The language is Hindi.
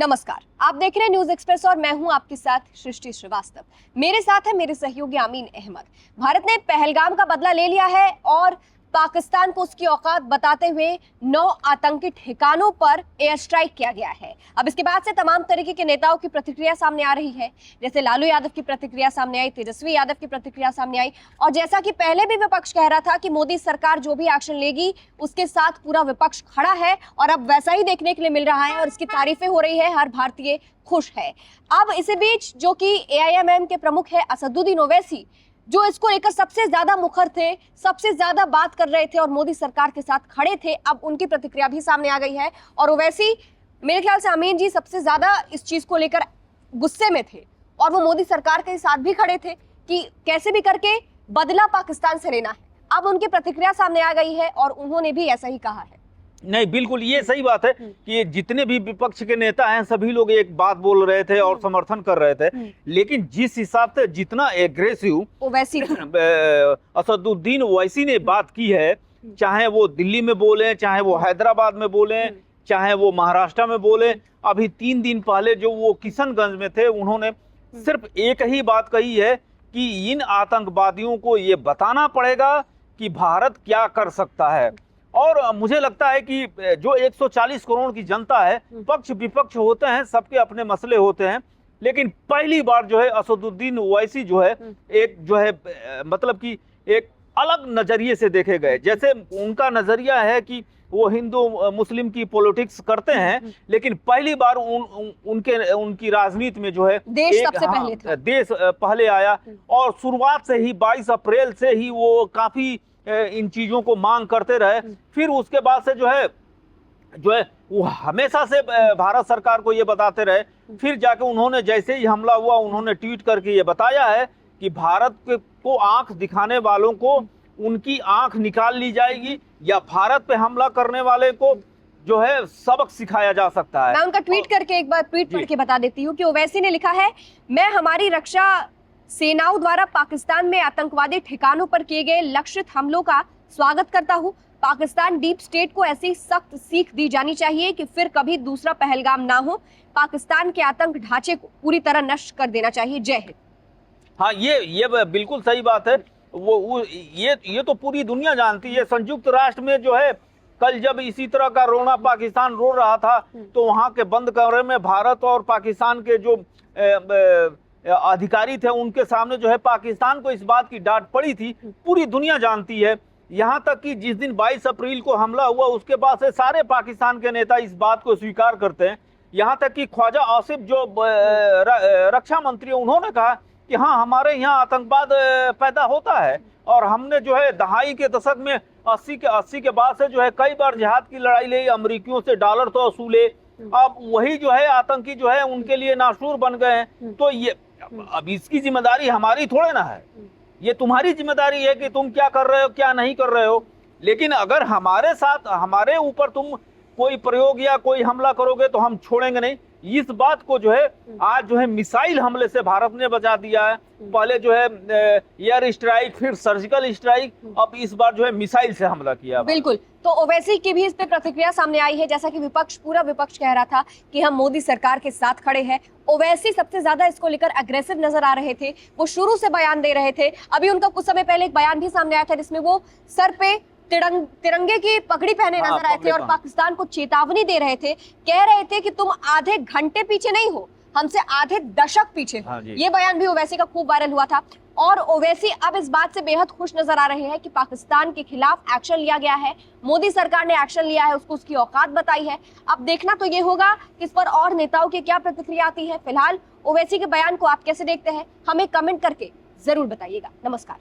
नमस्कार, आप देख रहे हैं न्यूज एक्सप्रेस और मैं हूं आपके साथ सृष्टि श्रीवास्तव। मेरे साथ है मेरे सहयोगी अमीन अहमद। भारत ने पहलगाम का बदला ले लिया है और पाकिस्तान को उसकी औकात बताते हुए 9 आतंकी ठिकानों पर एयर स्ट्राइक किया गया है। अब इसके बाद से तमाम तरीके के नेताओं की प्रतिक्रिया सामने आ रही है। जैसे लालू यादव की प्रतिक्रिया सामने आई, तेजस्वी यादव की प्रतिक्रिया सामने आई और जैसा कि पहले भी विपक्ष कह रहा था कि मोदी सरकार जो भी एक्शन लेगी उसके साथ पूरा विपक्ष खड़ा है और अब वैसा ही देखने के लिए मिल रहा है और इसकी तारीफें हो रही है। हर भारतीय खुश है। अब इसी बीच जो कि AIMM के प्रमुख है असदुद्दीन ओवैसी, जो इसको लेकर सबसे ज्यादा मुखर थे, सबसे ज्यादा बात कर रहे थे और मोदी सरकार के साथ खड़े थे, अब उनकी प्रतिक्रिया भी सामने आ गई है। और ओवैसी मेरे ख्याल से अमीन जी सबसे ज्यादा इस चीज को लेकर गुस्से में थे और वो मोदी सरकार के साथ भी खड़े थे कि कैसे भी करके बदला पाकिस्तान से लेना है। अब उनकी प्रतिक्रिया सामने आ गई है और उन्होंने भी ऐसा ही कहा है। नहीं, बिल्कुल ये सही बात है कि जितने भी विपक्ष के नेता हैं सभी लोग एक बात बोल रहे थे और समर्थन कर रहे थे, लेकिन जिस हिसाब से जितना एग्रेसिव ओवैसी असदुद्दीन ओवैसी ने बात की है, चाहे वो दिल्ली में बोले, चाहे वो हैदराबाद में बोले, चाहे वो महाराष्ट्र में बोले, अभी 3 दिन पहले जो वो किशनगंज में थे उन्होंने सिर्फ एक ही बात कही है कि इन आतंकवादियों को ये बताना पड़ेगा कि भारत क्या कर सकता है। और मुझे लगता है कि जो 140 करोड़ की जनता है, पक्ष विपक्ष होते हैं, सबके अपने मसले होते हैं, लेकिन पहली बार जो है असदुद्दीन ओवैसी जो है एक जो है मतलब कि एक अलग नजरिए से देखे गए। जैसे उनका नजरिया है कि वो हिंदू मुस्लिम की पॉलिटिक्स करते हैं, लेकिन पहली बार उनकी राजनीति में जो है देश सबसे पहले था। देश पहले आया और शुरुआत से ही 22 अप्रैल से ही वो काफी इन चीजों को मांग करते रहे। फिर उसके बाद से जो है वो हमेशा से भारत सरकार को ये बताते रहे। फिर जाके उन्होंने जैसे ही हमला हुआ उन्होंने ट्वीट करके ये बताया है कि भारत को आंख दिखाने वालों को उनकी आंख निकाल ली जाएगी या भारत पे हमला करने वाले को जो है सबक सिखाया जा सकता है। मैं उनका ट्वीट करके एक बार ट्वीट पढ़ के बता देती हूँ कि ओवैसी ने लिखा है, मैं हमारी रक्षा सेनाओं द्वारा पाकिस्तान में आतंकवादी ठिकानों पर किए गए लक्षित हमलों का स्वागत करता हूं। पाकिस्तान डीप स्टेट को ऐसी सख्त सीख दी जानी चाहिए कि फिर कभी दूसरा पहलगाम ना हो। पाकिस्तान के आतंक ढांचे को पूरी तरह नष्ट कर देना चाहिए। जय हिंद। हाँ, ये बिल्कुल सही बात है। ये तो पूरी दुनिया जानती है। संयुक्त राष्ट्र में जो है कल जब इसी तरह का रोना पाकिस्तान रो रहा था तो वहां के बंद कमरे में भारत और पाकिस्तान के जो अधिकारी थे उनके सामने जो है पाकिस्तान को इस बात की डांट पड़ी थी। पूरी दुनिया जानती है। यहाँ तक कि जिस दिन 22 अप्रैल को हमला हुआ उसके बाद से सारे पाकिस्तान के नेता इस बात को स्वीकार करते हैं। यहाँ तक कि ख्वाजा आसिफ जो रक्षा मंत्री उन्होंने कहा कि हाँ, हमारे यहाँ आतंकवाद पैदा होता है और हमने जो है दहाई के दशक में 80 के बाद से जो है कई बार जिहाद की लड़ाई लड़ी, अमेरिकियों से डॉलर तो वसूले, अब वही जो है आतंकी जो है उनके लिए नासूर बन गए हैं। तो ये अब इसकी जिम्मेदारी हमारी थोड़े ना है, ये तुम्हारी जिम्मेदारी है कि तुम क्या कर रहे हो क्या नहीं कर रहे हो। लेकिन अगर हमारे साथ हमारे ऊपर तुम कोई प्रयोग या कोई हमला करोगे तो हम छोड़ेंगे नहीं। इस बात को जो है आज जो है मिसाइल हमले से भारत ने बचा दिया है। पहले जो है एयर स्ट्राइक, फिर सर्जिकल स्ट्राइक, अब इस बार जो है मिसाइल से हमला किया। बिल्कुल। तो ओवैसी की भी इस पे प्रतिक्रिया सामने आई है। जैसा कि पूरा विपक्ष कह रहा था कि हम मोदी सरकार के साथ खड़े हैं, ओवैसी सबसे ज्यादा इसको लेकर अग्रेसिव नजर आ रहे थे। वो शुरू से बयान दे रहे थे। अभी उनका कुछ समय पहले एक बयान भी सामने आया था जिसमें वो सर पे तिरंगे की पगड़ी पहने नजर आए थे और पाकिस्तान को चेतावनी दे रहे थे। कह रहे थे कि तुम आधे घंटे पीछे नहीं हो, हमसे आधे दशक पीछे हो। ये बयान भी ओवैसी का खूब वायरल हुआ था और ओवैसी अब इस बात से बेहद खुश नजर आ रहे हैं कि पाकिस्तान के खिलाफ एक्शन लिया गया है। मोदी सरकार ने एक्शन लिया है, उसको उसकी औकात बताई है। अब देखना तो ये होगा कि इस पर और नेताओं की क्या प्रतिक्रिया आती है। फिलहाल ओवैसी के बयान को आप कैसे देखते हैं, हमें कमेंट करके जरूर बताइएगा। नमस्कार।